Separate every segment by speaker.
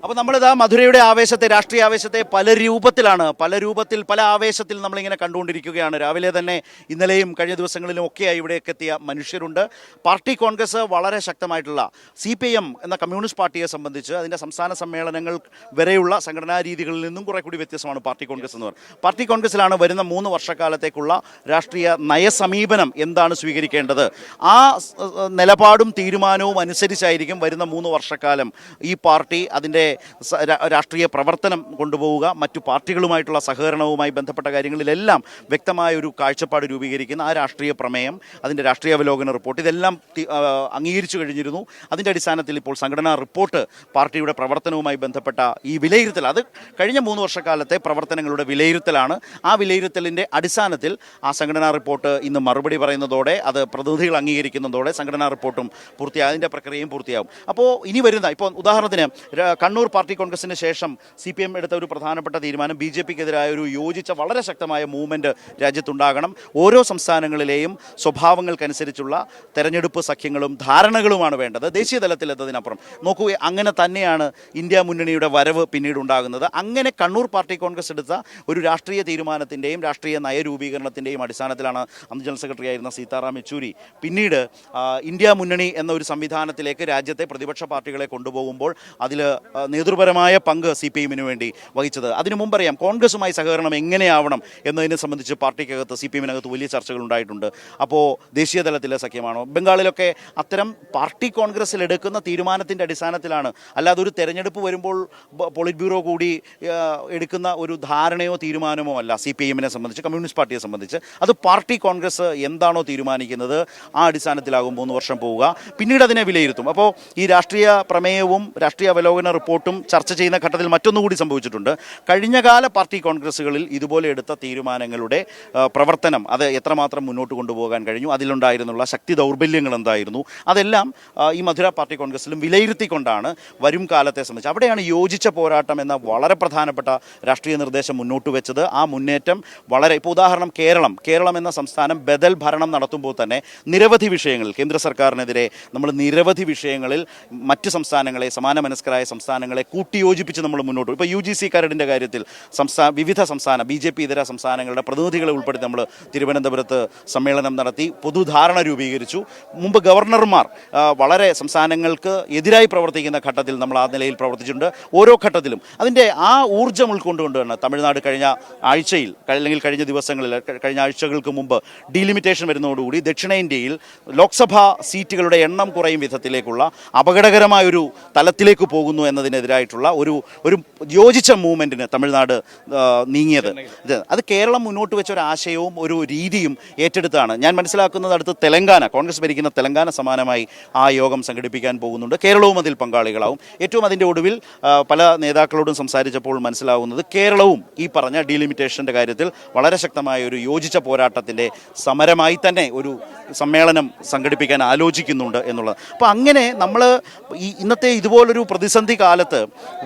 Speaker 1: അപ്പോൾ നമ്മളിതാ മധുരയുടെ ആവേശത്തെ, രാഷ്ട്രീയ ആവേശത്തെ പല രൂപത്തിൽ പല ആവേശത്തിൽ നമ്മളിങ്ങനെ കണ്ടുകൊണ്ടിരിക്കുകയാണ്. രാവിലെ തന്നെ ഇന്നലെയും കഴിഞ്ഞ ദിവസങ്ങളിലും ഒക്കെയായി ഇവിടേക്ക് എത്തിയ മനുഷ്യരുണ്ട്. പാർട്ടി കോൺഗ്രസ് വളരെ ശക്തമായിട്ടുള്ള CPIM എന്ന കമ്മ്യൂണിസ്റ്റ് പാർട്ടിയെ സംബന്ധിച്ച് അതിൻ്റെ സംസ്ഥാന സമ്മേളനങ്ങൾ വരെയുള്ള സംഘടനാ രീതികളിൽ നിന്നും കുറെ കൂടി വ്യത്യസ്തമാണ് പാർട്ടി കോൺഗ്രസ് എന്ന് പറയുന്നത്. പാർട്ടി കോൺഗ്രസിലാണ് വരുന്ന 3 വർഷക്കാലത്തേക്കുള്ള രാഷ്ട്രീയ നയസമീപനം എന്താണ് സ്വീകരിക്കേണ്ടത്, ആ നിലപാടും തീരുമാനവും അനുസരിച്ചായിരിക്കും വരുന്ന 3 വർഷക്കാലം ഈ പാർട്ടി അതിൻ്റെ രാഷ്ട്രീയ പ്രവർത്തനം കൊണ്ടുപോവുക. മറ്റു പാർട്ടികളുമായിട്ടുള്ള സഹകരണവുമായി ബന്ധപ്പെട്ട കാര്യങ്ങളിലെല്ലാം വ്യക്തമായ ഒരു കാഴ്ചപ്പാട് രൂപീകരിക്കുന്ന ആ രാഷ്ട്രീയ പ്രമേയം, അതിൻ്റെ രാഷ്ട്രീയ അവലോകന റിപ്പോർട്ട് ഇതെല്ലാം അംഗീകരിച്ചു കഴിഞ്ഞിരുന്നു. അതിൻ്റെ അടിസ്ഥാനത്തിൽ ഇപ്പോൾ സംഘടനാ റിപ്പോർട്ട്, പാർട്ടിയുടെ പ്രവർത്തനവുമായി ബന്ധപ്പെട്ട ഈ വിലയിരുത്തൽ, അത് കഴിഞ്ഞ 3 വർഷക്കാലത്തെ പ്രവർത്തനങ്ങളുടെ വിലയിരുത്തലാണ്. ആ വിലയിരുത്തലിൻ്റെ അടിസ്ഥാനത്തിൽ ആ സംഘടനാ റിപ്പോർട്ട് ഇന്ന് മറുപടി പറയുന്നതോടെ, അത് പ്രതിനിധികൾ അംഗീകരിക്കുന്നതോടെ സംഘടനാ റിപ്പോർട്ടും പൂർത്തിയാകും, അതിൻ്റെ പ്രക്രിയയും പൂർത്തിയാകും. അപ്പോൾ ഇനി വരുന്ന, ഇപ്പോൾ ഉദാഹരണത്തിന് കണ്ണൂർ പാർട്ടി കോൺഗ്രസിന് ശേഷം CPM എടുത്ത ഒരു പ്രധാനപ്പെട്ട തീരുമാനം BJPക്കെതിരായ ഒരു യോജിച്ച വളരെ ശക്തമായ മൂവ്മെൻറ്റ് രാജ്യത്തുണ്ടാകണം. ഓരോ സംസ്ഥാനങ്ങളിലെയും സ്വഭാവങ്ങൾക്കനുസരിച്ചുള്ള തെരഞ്ഞെടുപ്പ് സഖ്യങ്ങളും ധാരണകളുമാണ് വേണ്ടത്. ദേശീയ തലത്തിൽ എത്തതിനപ്പുറം നോക്കൂ, അങ്ങനെ തന്നെയാണ് ഇന്ത്യ മുന്നണിയുടെ വരവ് പിന്നീട് ഉണ്ടാകുന്നത്. അങ്ങനെ കണ്ണൂർ പാർട്ടി കോൺഗ്രസ് എടുത്ത ഒരു രാഷ്ട്രീയ തീരുമാനത്തിൻ്റെയും രാഷ്ട്രീയ നയരൂപീകരണത്തിൻ്റെയും അടിസ്ഥാനത്തിലാണ് അന്ന് ജനറൽ സെക്രട്ടറി ആയിരുന്ന സീതാറാം യെച്ചൂരി പിന്നീട് ഇന്ത്യ മുന്നണി എന്ന ഒരു സംവിധാനത്തിലേക്ക് രാജ്യത്തെ പ്രതിപക്ഷ പാർട്ടികളെ കൊണ്ടുപോകുമ്പോൾ അതിൽ നേതൃപരമായ പങ്ക് CPIMന് വേണ്ടി വഹിച്ചത്. അതിനു മുമ്പറിയാം കോൺഗ്രസുമായി സഹകരണം എങ്ങനെയാവണം എന്നതിനെ സംബന്ധിച്ച് പാർട്ടിക്കകത്ത് CPIMനകത്ത് വലിയ ചർച്ചകൾ ഉണ്ടായിട്ടുണ്ട്. അപ്പോൾ ദേശീയ തലത്തിലെ സഖ്യമാണോ, ബംഗാളിലൊക്കെ അത്തരം പാർട്ടി കോൺഗ്രസിൽ എടുക്കുന്ന തീരുമാനത്തിൻ്റെ അടിസ്ഥാനത്തിലാണ്, അല്ലാതെ ഒരു തെരഞ്ഞെടുപ്പ് വരുമ്പോൾ പോളിറ്റ് ബ്യൂറോ കൂടി എടുക്കുന്ന ഒരു ധാരണയോ തീരുമാനമോ അല്ല CPIMനെ സംബന്ധിച്ച്, കമ്മ്യൂണിസ്റ്റ് പാർട്ടിയെ സംബന്ധിച്ച്. അത് പാർട്ടി കോൺഗ്രസ് എന്താണോ തീരുമാനിക്കുന്നത് ആ അടിസ്ഥാനത്തിലാകും 3 വർഷം പോവുക. പിന്നീട് അതിനെ വിലയിരുത്തും. അപ്പോൾ ഈ രാഷ്ട്രീയ പ്രമേയവും രാഷ്ട്രീയ അവലോകന റിപ്പോർട്ടും ചർച്ച ചെയ്യുന്ന ഘട്ടത്തിൽ മറ്റൊന്നുകൂടി സംഭവിച്ചിട്ടുണ്ട്. കഴിഞ്ഞകാല പാർട്ടി കോൺഗ്രസുകളിൽ ഇതുപോലെ എടുത്ത തീരുമാനങ്ങളുടെ പ്രവർത്തനം, അത് എത്രമാത്രം മുന്നോട്ട് കൊണ്ടുപോകാൻ കഴിഞ്ഞു, അതിലുണ്ടായിരുന്നുള്ള ശക്തി ദൗർബല്യങ്ങൾ എന്തായിരുന്നു, അതെല്ലാം ഈ മധുര പാർട്ടി കോൺഗ്രസിലും വിലയിരുത്തിക്കൊണ്ടാണ് വരും കാലത്തെ സംബന്ധിച്ച്, അവിടെയാണ് യോജിച്ച പോരാട്ടം എന്ന വളരെ പ്രധാനപ്പെട്ട രാഷ്ട്രീയ നിർദ്ദേശം മുന്നോട്ട് വെച്ചത്. ആ മുന്നേറ്റം വളരെ, ഇപ്പോൾ ഉദാഹരണം കേരളം എന്ന സംസ്ഥാനം ബദൽ ഭരണം നടത്തുമ്പോൾ തന്നെ നിരവധി വിഷയങ്ങളിൽ കേന്ദ്ര സർക്കാരിനെതിരെ നമ്മൾ നിരവധി വിഷയങ്ങളിൽ മറ്റ് സംസ്ഥാനങ്ങളെ, സമാന മനസ്കരായ സംസ്ഥാനങ്ങളെ കൂട്ടിയോജിപ്പിച്ച് നമ്മൾ മുന്നോട്ട്. ഇപ്പോൾ UGC കരടിൻ്റെ കാര്യത്തിൽ വിവിധ സംസ്ഥാന BJP ഇതര സംസ്ഥാനങ്ങളുടെ പ്രതിനിധികളെ ഉൾപ്പെടുത്തി നമ്മൾ തിരുവനന്തപുരത്ത് സമ്മേളനം നടത്തി, പൊതുധാരണ രൂപീകരിച്ചു. മുമ്പ് ഗവർണർമാർ വളരെ സംസ്ഥാനങ്ങൾക്ക് എതിരായി പ്രവർത്തിക്കുന്ന ഘട്ടത്തിൽ നമ്മൾ ആ നിലയിൽ പ്രവർത്തിച്ചിട്ടുണ്ട്. ഓരോ ഘട്ടത്തിലും അതിൻ്റെ ആ ഊർജ്ജം ഉൾക്കൊണ്ടുകൊണ്ടാണ് തമിഴ്നാട് കഴിഞ്ഞ ആഴ്ചയിൽ, അല്ലെങ്കിൽ കഴിഞ്ഞ ദിവസങ്ങളിൽ, കഴിഞ്ഞ ആഴ്ചകൾക്ക് മുമ്പ് ഡീലിമിറ്റേഷൻ വരുന്നതോടുകൂടി ദക്ഷിണേന്ത്യയിൽ ലോക്സഭാ സീറ്റുകളുടെ എണ്ണം കുറയും വിധത്തിലേക്കുള്ള അപകടകരമായൊരു തലത്തിലേക്ക് പോകുന്നു എന്നതിനെതിരായിട്ടുള്ള ഒരു യോജിച്ച മൂവ്മെൻറ്റിന് തമിഴ്നാട് നീങ്ങിയത്. അത് കേരളം മുന്നോട്ട് വെച്ച ഒരു ആശയവും ഒരു രീതിയും ഏറ്റെടുത്താണ്. ഞാൻ മനസ്സിലാക്കുന്നത് അടുത്ത് തെലങ്കാന, കോൺഗ്രസ് ഭരിക്കുന്ന തെലങ്കാന സമാനമായി ആ യോഗം സംഘടിപ്പിക്കാൻ പോകുന്നുണ്ട്. കേരളവും അതിൽ പങ്കാളികളാവും. ഏറ്റവും അതിൻ്റെ ഒടുവിൽ പല നേതാക്കളോടും സംസാരിച്ചപ്പോൾ മനസ്സിലാവുന്നത് കേരളവും ഈ പറഞ്ഞ ഡീലിമിറ്റേഷൻ്റെ കാര്യത്തിൽ വളരെ ശക്തമായ ഒരു യോജിച്ച പോരാട്ടത്തിൻ്റെ സമരമായി തന്നെ ഒരു സമ്മേളനം സംഘടിപ്പിക്കാൻ ആലോചിക്കുന്നുണ്ട് എന്നുള്ളത്. അപ്പോൾ അങ്ങനെ നമ്മൾ ഇന്നത്തെ ഇതുപോലൊരു പ്രതിസന്ധി കാലത്ത്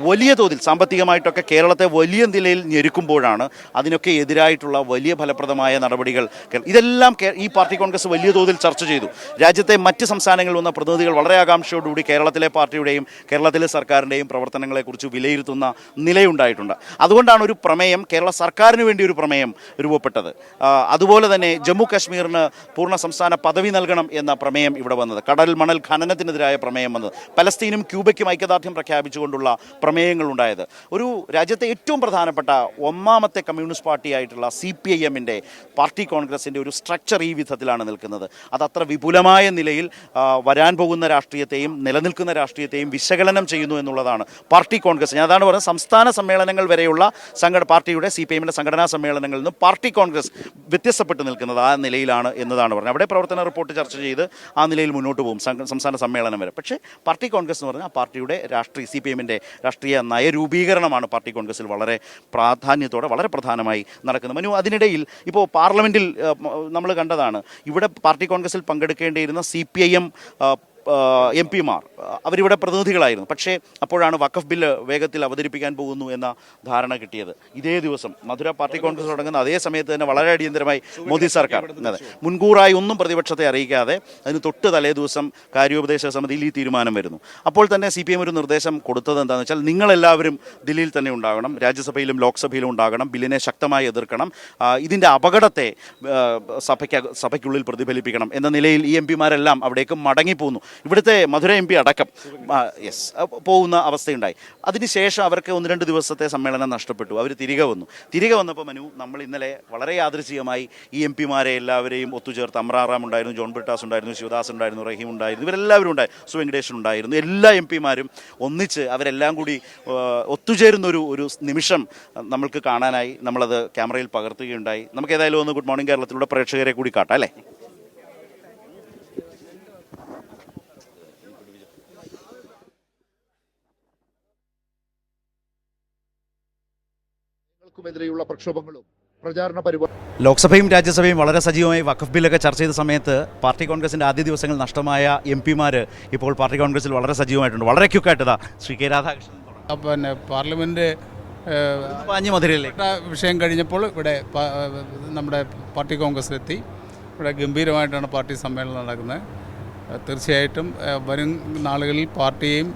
Speaker 1: വലിയ തോതിൽ സാമ്പത്തികമായിട്ടൊക്കെ കേരളത്തെ വലിയ നിലയിൽ ഞെരുക്കുമ്പോഴാണ് അതിനൊക്കെ എതിരായിട്ടുള്ള വലിയ ഫലപ്രദമായ നടപടികൾ ഇതെല്ലാം ഈ പാർട്ടി കോൺഗ്രസ് വലിയ തോതിൽ ചർച്ച ചെയ്തു. രാജ്യത്തെ മറ്റ് സംസ്ഥാനങ്ങളിൽ വന്ന പ്രതിനിധികൾ വളരെ ആകാംക്ഷയോടുകൂടി കേരളത്തിലെ പാർട്ടിയുടെയും കേരളത്തിലെ സർക്കാരിൻ്റെയും പ്രവർത്തനങ്ങളെക്കുറിച്ച് വിലയിരുത്തുന്ന നിലയുണ്ടായിട്ടുണ്ട്. അതുകൊണ്ടാണ് ഒരു പ്രമേയം, കേരള സർക്കാരിന് വേണ്ടി ഒരു പ്രമേയം രൂപപ്പെട്ടത്. അതുപോലെ തന്നെ ജമ്മു കാശ്മീരിന് പൂർണ്ണ സംസ്ഥാന പദവി നൽകണം എന്ന പ്രമേയം ഇവിടെ വന്നത്, കടൽ മണൽ ഖനനത്തിനെതിരായ പ്രമേയം വന്നത്, പലസ്തീനും ക്യൂബയ്ക്കും ഐക്യദാർഢ്യം പ്രഖ്യാപിച്ചുകൊണ്ടുള്ള പ്രമേയങ്ങൾ ഉണ്ടായത്. ഒരു രാജ്യത്തെ ഏറ്റവും പ്രധാനപ്പെട്ട ഒന്നാമത്തെ കമ്മ്യൂണിസ്റ്റ് പാർട്ടിയായിട്ടുള്ള CPIMൻ്റെ പാർട്ടി കോൺഗ്രസിൻ്റെ ഒരു സ്ട്രക്ചർ ഈ വിധത്തിലാണ് നിൽക്കുന്നത്. അതത്ര വിപുലമായ നിലയിൽ വരാൻ പോകുന്ന രാഷ്ട്രീയത്തെയും നിലനിൽക്കുന്ന രാഷ്ട്രീയത്തെയും വിശകലനം ചെയ്യുന്നു എന്നുള്ളതാണ് പാർട്ടി കോൺഗ്രസ്. ഞാൻ അതാണ് പറഞ്ഞത്, സംസ്ഥാന സമ്മേളനങ്ങൾ വരെയുള്ള പാർട്ടിയുടെ CPIMൻ്റെ സംഘടനാ സമ്മേളനങ്ങളിൽ നിന്ന് പാർട്ടി കോൺഗ്രസ് വ്യത്യസ്തപ്പെട്ട് നിൽക്കുന്നത് ആ നിലയിലാണ് എന്നതാണ് പറഞ്ഞത്. അവിടെ പ്രവർത്തന റിപ്പോർട്ട് ചർച്ച ചെയ്ത് ആ നിലയിൽ മുന്നോട്ട് പോകും സംസ്ഥാന സമ്മേളനം വരെ. പക്ഷേ പാർട്ടി കോൺഗ്രസ് എന്ന് പറഞ്ഞാൽ പാർട്ടിയുടെ CPIMൻ്റെ രാഷ്ട്രീയ നയരൂപീകരണമാണ് പാർട്ടി കോൺഗ്രസിൽ വളരെ പ്രാധാന്യത്തോടെ, വളരെ പ്രധാനമായി നടക്കുന്നത്. മനു, അതിനിടയിൽ ഇപ്പോൾ പാർലമെൻറ്റിൽ നമ്മൾ കണ്ടതാണ്, ഇവിടെ പാർട്ടി കോൺഗ്രസിൽ പങ്കെടുക്കേണ്ടിയിരുന്ന CPIM എം പിമാർ അവരിവിടെ പ്രതിനിധികളായിരുന്നു. പക്ഷേ അപ്പോഴാണ് വഖഫ് ബില്ല് വേഗത്തിൽ അവതരിപ്പിക്കാൻ പോകുന്നു എന്ന ധാരണ കിട്ടിയത്. ഇതേ ദിവസം മധുര പാർട്ടി കോൺഗ്രസ് തുടങ്ങുന്ന അതേ സമയത്ത് തന്നെ വളരെ അടിയന്തരമായി മോദി സർക്കാർ മുൻകൂറായി ഒന്നും പ്രതിപക്ഷത്തെ അറിയിക്കാതെ അതിന് തൊട്ട് തലേ ദിവസം കാര്യോപദേശക സമിതിയിൽ ഈ തീരുമാനം വരുന്നു. അപ്പോൾ തന്നെ CPM ഒരു നിർദ്ദേശം കൊടുത്തത് എന്താണെന്ന് വെച്ചാൽ നിങ്ങളെല്ലാവരും ദില്ലിയിൽ തന്നെ ഉണ്ടാകണം, രാജ്യസഭയിലും ലോക്സഭയിലും ഉണ്ടാകണം, ബില്ലിനെ ശക്തമായി എതിർക്കണം, ഇതിൻ്റെ അപകടത്തെ സഭയ്ക്കുള്ളിൽ പ്രതിഫലിപ്പിക്കണം എന്ന നിലയിൽ ഈ MPമാരെല്ലാം അവിടേക്ക് മടങ്ങിപ്പോകുന്നു. ഇവിടുത്തെ മധുര MP അടക്കം പോകുന്ന അവസ്ഥയുണ്ടായി. അതിനുശേഷം അവർക്ക് 1-2 ദിവസത്തെ സമ്മേളനം നഷ്ടപ്പെട്ടു. അവർ തിരികെ വന്നപ്പോൾ മനു, നമ്മൾ ഇന്നലെ വളരെ യാദൃശ്ചികമായി ഈ MPമാരെ എല്ലാവരെയും ഒത്തുചേർത്ത് അമ്രാറാം ഉണ്ടായിരുന്നു, ജോൺ ബ്രിട്ടാസ് ഉണ്ടായിരുന്നു, ശിവദാസ് ഉണ്ടായിരുന്നു, റഹീം ഉണ്ടായിരുന്നു, ഇവരെല്ലാവരും ഉണ്ടായിരുന്നു, സുവെങ്കടേഷൻ ഉണ്ടായിരുന്നു. എല്ലാ MPമാരും ഒന്നിച്ച് അവരെല്ലാം കൂടി ഒത്തുചേരുന്ന ഒരു നിമിഷം നമ്മൾക്ക് കാണാനായി. നമ്മളത് ക്യാമറയിൽ പകർത്തുകയുണ്ടായി. നമുക്ക് ഏതായാലും ഒന്ന് ഗുഡ് മോർണിംഗ് കേരളത്തിലൂടെ പ്രേക്ഷകരെ കൂടി കാട്ടാം അല്ലേ?
Speaker 2: െതിരെയുള്ള പ്രക്ഷോഭങ്ങളും പ്രചാരണ പരിപാടി.
Speaker 1: ലോക്സഭയും രാജ്യസഭയും വളരെ സജീവമായി വഖഫ് ബില്ലൊക്കെ ചർച്ച ചെയ്ത സമയത്ത് പാർട്ടി കോൺഗ്രസിൻ്റെ ആദ്യ ദിവസങ്ങൾ നഷ്ടമായ MPമാർ ഇപ്പോൾ പാർട്ടി കോൺഗ്രസിൽ വളരെ സജീവമായിട്ടുണ്ട്. വളരെ ക്യുക്കായിട്ടതാ ശ്രീ കെ രാധാകൃഷ്ണൻ
Speaker 3: പിന്നെ പാർലമെൻറ്റ്
Speaker 1: മധുരയിലേക്ക്
Speaker 3: വിഷയം കഴിഞ്ഞപ്പോൾ ഇവിടെ നമ്മുടെ പാർട്ടി കോൺഗ്രസ്സിലെത്തി. ഇവിടെ ഗംഭീരമായിട്ടാണ് പാർട്ടി സമ്മേളനം നടക്കുന്നത്. തീർച്ചയായിട്ടും വരും നാളുകളിൽ പാർട്ടിയെയും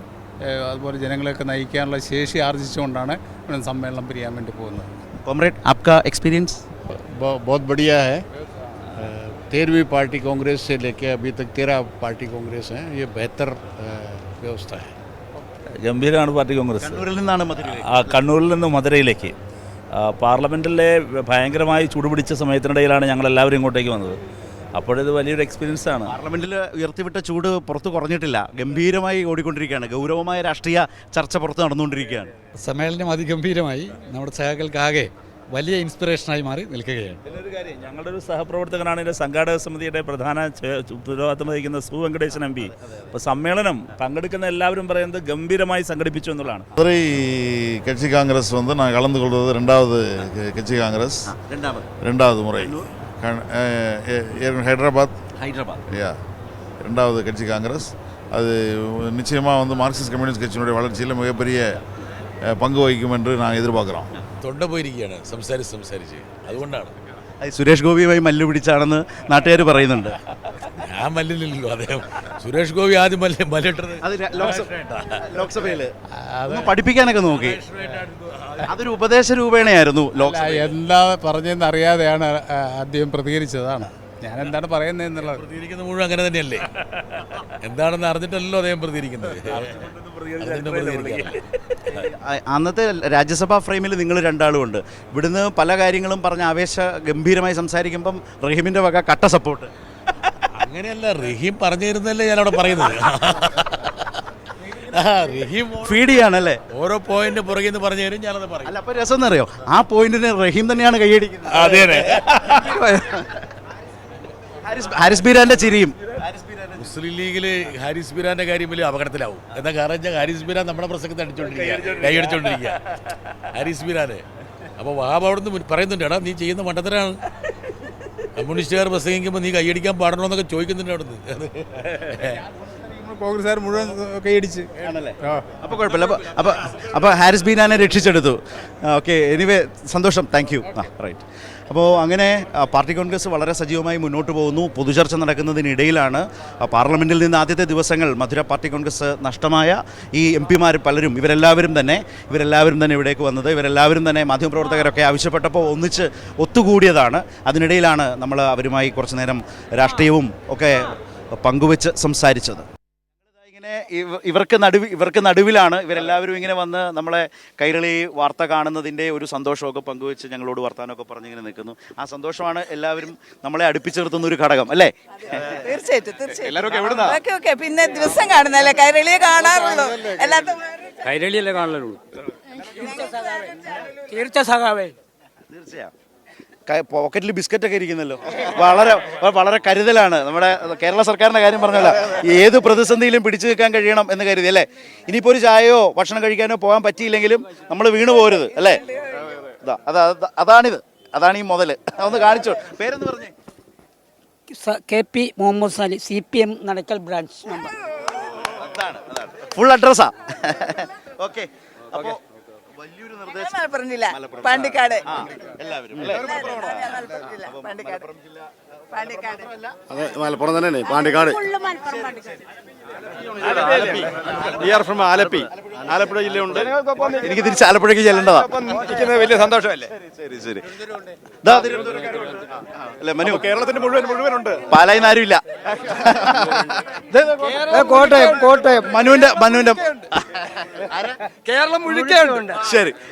Speaker 3: അതുപോലെ ജനങ്ങളെയൊക്കെ നയിക്കാനുള്ള ശേഷി ആർജിച്ചുകൊണ്ടാണ് ഇവിടെ സമ്മേളനം പിരിയാൻ വേണ്ടി പോകുന്നത്.
Speaker 1: कॉमरेड आपका एक्सपीरियंस?
Speaker 4: बहुत बढ़िया है। 13वीं पार्टी कांग्रेस से लेकर अभी तक 13 पार्टी कांग्रेस हैं। ये बेहतर व्यवस्था है.
Speaker 5: ഗംഭീരമാണ് പാർട്ടി കോൺഗ്രസ്.
Speaker 1: കണ്ണൂരിൽ നിന്നാണ് മധുരയിലേക്ക്.
Speaker 5: കണ്ണൂരിൽ നിന്ന് മധുരയിലേക്ക് പാർലമെൻറ്റിലെ ഭയങ്കരമായി ചൂടുപിടിച്ച സമയത്തിനിടയിലാണ് ഞങ്ങൾ എല്ലാവരും ഇങ്ങോട്ടേക്ക് വന്നത്. അപ്പോഴിത് വലിയൊരു എക്സ്പീരിയൻസ് ആണ്.
Speaker 1: പാർലമെന്റിൽ ഉയർത്തിവിട്ട ചൂട് പുറത്ത് കുറഞ്ഞിട്ടില്ല, ഗംഭീരമായി ഓടിക്കൊണ്ടിരിക്കുകയാണ്. ഗൗരവമായ രാഷ്ട്രീയ ചർച്ച പുറത്ത് നടന്നുകൊണ്ടിരിക്കുകയാണ്.
Speaker 6: സമ്മേളനം അതിഗംഭീരമായി നമ്മുടെ സഹകൾക്കാകെ വലിയ ഇൻസ്പിറേഷനായി മാറി നിൽക്കുകയാണ്.
Speaker 5: ഒരു കാര്യം, ഞങ്ങളുടെ ഒരു സഹപ്രവർത്തകനാണ് ഇതിൻ്റെ സംഘാടക സമിതിയുടെ പ്രധാന ഉത്തരവാദിത്തം വഹിക്കുന്ന വെങ്കടേശൻ MP. അപ്പോൾ സമ്മേളനം പങ്കെടുക്കുന്ന എല്ലാവരും പറയുന്നത് ഗംഭീരമായി സംഘടിപ്പിച്ചു എന്നുള്ളതാണ്.
Speaker 7: மதுரை கட்சி காங்கிரஸ் நான் கலந்து கொள்வது ரெண்டாவது கட்சி காங்கிரஸ், ரெண்டாவது முறை. ஹைதராபாத் ரெண்டாவது கட்சி காங்கிரஸ். அது நிச்சயமாக மார்க்சிஸ்ட் கம்யூனிஸ்ட் கட்சியினுடைய வளர்ச்சியில் மிகப்பெரிய പങ്ക് വഹിക്കുമെന്ന് നാം എതിർപ്പാക്കണം.
Speaker 8: തൊണ്ട പോയിരിക്കുകയാണ് സംസാരിച്ച് അതുകൊണ്ടാണ്.
Speaker 1: സുരേഷ് ഗോപിയുമായി മല്ല് പിടിച്ചാണെന്ന് നാട്ടുകാർ പറയുന്നുണ്ട്.
Speaker 8: ഞാൻ മല്ലില്ലല്ലോ, അദ്ദേഹം സുരേഷ് ഗോപി ആദ്യം മല്ലിട്ടത്
Speaker 1: ലോക്സഭയിൽ പഠിപ്പിക്കാനൊക്കെ നോക്കി. അതൊരു ഉപദേശ രൂപേണയായിരുന്നു.
Speaker 3: എന്താ പറഞ്ഞതെന്ന് അറിയാതെയാണ് അദ്ദേഹം പ്രതികരിച്ചതാണ്. ഞാൻ എന്താണ് പറയുന്നത് എന്നുള്ളത്.
Speaker 8: പ്രതികരിക്കുന്ന മുഴുവൻ അങ്ങനെ തന്നെയല്ലേ, എന്താണെന്ന് അറിഞ്ഞിട്ടല്ലോ അദ്ദേഹം പ്രതികരിക്കുന്നത്.
Speaker 1: അന്നത്തെ രാജ്യസഭാ ഫ്രെയിമിൽ നിങ്ങൾ രണ്ടാളും ഉണ്ട്. ഇവിടുന്ന് പല കാര്യങ്ങളും പറഞ്ഞ് ആവേശ ഗംഭീരമായി സംസാരിക്കുമ്പം റഹീമിൻ്റെ വക കട്ട സപ്പോർട്ട്.
Speaker 8: അങ്ങനെയല്ല, റഹീം പറഞ്ഞു തരുന്നല്ലേ ഞാനവിടെ പറയുന്നത്. റഹീം
Speaker 1: ഫീഡ് ചെയ്യാണല്ലേ,
Speaker 8: ഓരോ പോയിന്റ് പുറകെ നിന്ന് പറഞ്ഞു തരും, ഞാനത് പറയും.
Speaker 1: അല്ല, അപ്പോൾ രസം എന്നറിയോ, ആ പോയിന്റിന് റഹീം തന്നെയാണ് കൈയടിക്കുന്നത്.
Speaker 8: അതെ,
Speaker 1: ഹാരിസ് ബീരാന്റെ ചിരിയും.
Speaker 8: മുസ്ലിം ലീഗിൽ ഹാരിസ് ബീരാന്റെ കാര്യം വലിയ അപകടത്തിലാവും. എന്താ കാരണം, ഹാരിസ് ബീരാൻ നമ്മുടെ പ്രസംഗത്തെ കൈയടിച്ചോണ്ടിരിക്കുക ഹാരിസ് ബീരാന്. അപ്പോൾ വാബ അവിടുന്ന് പറയുന്നുണ്ട്, എടാ നീ ചെയ്യുന്ന മണ്ടത്തരാണ്, കമ്മ്യൂണിസ്റ്റുകാർ പ്രസംഗിക്കുമ്പോൾ നീ കൈയടിക്കാൻ പാടണോ എന്നൊക്കെ ചോദിക്കുന്നുണ്ട് അവിടുന്ന്.
Speaker 3: കോൺഗ്രസ്സുകാർ മുഴുവൻ കൈയടിച്ച്
Speaker 1: ആണല്ലേ? അപ്പോൾ കുഴപ്പമില്ല. അപ്പോൾ ഹാരിസ് ബീരാനെ രക്ഷിച്ചെടുത്തു. ഓക്കെ, എനിവേ സന്തോഷം, താങ്ക് യു. റൈറ്റ്. അപ്പോൾ അങ്ങനെ പാർട്ടി കോൺഗ്രസ് വളരെ സജീവമായി മുന്നോട്ട് പോകുന്നു. പൊതുചർച്ച നടക്കുന്നതിനിടയിലാണ് പാർലമെൻറ്റിൽ നിന്ന് ആദ്യത്തെ ദിവസങ്ങൾ മധുര പാർട്ടി കോൺഗ്രസ് നഷ്ടമായ ഈ MPമാർ പലരും ഇവരെല്ലാവരും തന്നെ ഇവിടേക്ക് വന്നത്. ഇവരെല്ലാവരും തന്നെ മാധ്യമപ്രവർത്തകരൊക്കെ ആവശ്യപ്പെട്ടപ്പോൾ ഒന്നിച്ച് ഒത്തുകൂടിയതാണ്. അതിനിടയിലാണ് നമ്മൾ അവരുമായി കുറച്ചു നേരം രാഷ്ട്രീയവും ഒക്കെ പങ്കുവെച്ച് സംസാരിച്ചത്. ഇങ്ങനെ ഇവർക്ക് നടുവിലാണ് ഇവരെല്ലാവരും ഇങ്ങനെ വന്ന് നമ്മളെ കൈരളി വാർത്ത കാണുന്നതിൻ്റെ ഒരു സന്തോഷമൊക്കെ പങ്കുവെച്ച് ഞങ്ങളോട് വർത്താനമൊക്കെ പറഞ്ഞിങ്ങനെ നിൽക്കുന്നു. ആ സന്തോഷമാണ് എല്ലാവരും നമ്മളെ അടുപ്പിച്ച് നിർത്തുന്ന ഒരു ഘടകം അല്ലേ?
Speaker 9: തീർച്ചയായിട്ടും. എല്ലാവരും എവിടുന്നാ? പിന്നെ ദിവസം കാണുന്നല്ലേ, കൈരളിയെ കാണാറുള്ളൂ.
Speaker 6: കൈരളിയല്ലേ കാണുള്ളൂ.
Speaker 1: തീർച്ചയായും പോക്കറ്റിൽ ബിസ്ക്കറ്റൊക്കെ ഇരിക്കുന്നല്ലോ. വളരെ കരുതലാണ്. നമ്മുടെ കേരള സർക്കാരിൻ്റെ കാര്യം പറഞ്ഞല്ലോ, ഏത് പ്രതിസന്ധിയിലും പിടിച്ചു നിൽക്കാൻ കഴിയണം എന്ന് കരുതി അല്ലേ. ഇനിയിപ്പോൾ ഒരു ചായയോ ഭക്ഷണം കഴിക്കാനോ പോകാൻ പറ്റിയില്ലെങ്കിലും നമ്മൾ വീണു പോരുത് അല്ലേ. അതാണ് ഈ മുതൽ. അതൊന്ന് കാണിച്ചോ. പേരെന്ന് പറഞ്ഞേ?
Speaker 10: KP Muhammad Sali, CPM Nadakkal branch member.
Speaker 1: അതാണ് ഫുൾ അഡ്രസ്സാ. ഓക്കെ, അപ്പോ വലിയൊരു നിർദ്ദേശം.
Speaker 9: മലപ്പുറം ജില്ല പാണ്ടിക്കാട്.
Speaker 1: എല്ലാവരും
Speaker 9: പാണ്ടിക്കാട് പാണ്ടിക്കാട്
Speaker 4: അതെ മലപ്പുറം തന്നെയാണ് പാണ്ടിക്കാട്.
Speaker 1: ആലപ്പുഴ ജില്ലയുണ്ട്. എനിക്ക് തിരിച്ച് ആലപ്പുഴയ്ക്ക് ചെല്ലേണ്ടതാ.
Speaker 10: വലിയ സന്തോഷമല്ലേ.
Speaker 1: ശരി ശരി. ദാ തിരുവനന്തപുരക്കാരുണ്ട്. അല്ലേ മനു?
Speaker 10: കേരളത്തിന്റെ മുഴുവനുണ്ട്.
Speaker 1: പാലായിന്ന് ആരുമില്ല.
Speaker 10: കോട്ടയം
Speaker 1: മനുവിന്റെ
Speaker 10: കേരളം മുഴുക്കുണ്ട്.
Speaker 1: ശരി.